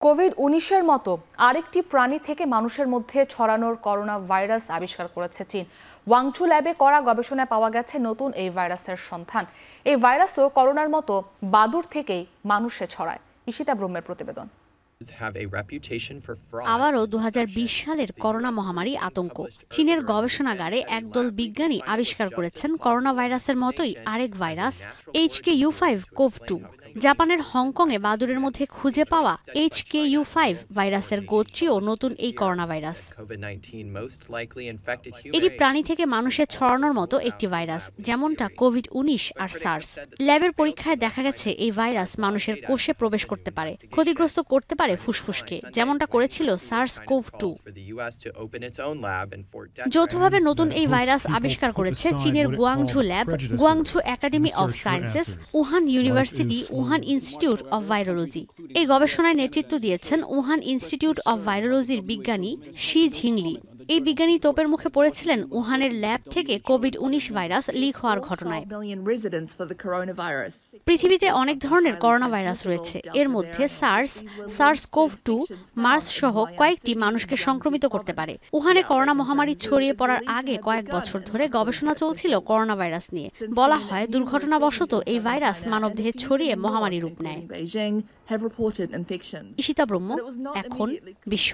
COVID-19 মতো আরেকটি প্রাণী থেকে মানুষের মধ্যে ছড়ানোর করোনা ভাইরাস আবিষ্কার করেছে চীন। ওয়াংচু ল্যাবে করা গবেষণায় পাওয়া গেছে নতুন এই ভাইরাসের সন্ধান। এই ভাইরাসও করোনার মতো বাদুড় থেকেই মানুষে ছড়ায়। ঈশিতা ব্রহ্মের প্রতিবেদন। আবারও 2020 সালের করোনা মহামারী আতঙ্ক। চীনের গবেষণাগারে একদল বিজ্ঞানী আবিষ্কার করেছেন করোনা ভাইরাসের মতোই আরেক ভাইরাস HKU5-CoV2। জাপানের হংকংয়ে বাদুড়ের মধ্যে খুঁজে পাওয়া HKU5 ভাইরাসের গোত্রীয় নতুন এই করোনা ভাইরাস। এটি প্রাণী থেকে মানুষে ছড়ানোর মতো একটি ভাইরাস, যেমনটা কোভিড-19 আর সার্স। ল্যাবের পরীক্ষায় দেখা গেছে এই ভাইরাস মানুষের কোষে প্রবেশ করতে পারে, ক্ষতিগ্রস্ত করতে পারে ফুসফুসকে, যেমনটা করেছিল SARS-CoV-2। যৌথভাবে নতুন এই ভাইরাস আবিষ্কার করেছে চীনের Guangzhou lab, Guangzhou academy of sciences, Wuhan university, Wuhan institute of virology. এই গবেষণায় নেতৃত্ব দিয়েছেন উহান ইনস্টিটিউট অব ভাইরোলজির বিজ্ঞানী শি ঝিংলি। এই বিজ্ঞানী তোপের মুখে পড়েছিলেন উহানের ল্যাব থেকে কোভিড-19 ভাইরাস লিক হওয়ার ঘটনায়। পৃথিবীতে অনেক ধরনের করোনা ভাইরাস রয়েছে। এর মধ্যে SARS-CoV-2, মার্স সহ কয়েকটি মানুষকে সংক্রমিত করতে পারে। উহানে করোনা মহামারী ছড়িয়ে পড়ার আগে কয়েক বছর ধরে গবেষণা চলছিল করোনা ভাইরাস নিয়ে। বলা হয় দুর্ঘটনাবশত এই ভাইরাস মানবদেহে ছড়িয়ে মহামারী রূপ নেয়। ঈশিতা ব্রহ্ম, এখন বিশ্ব।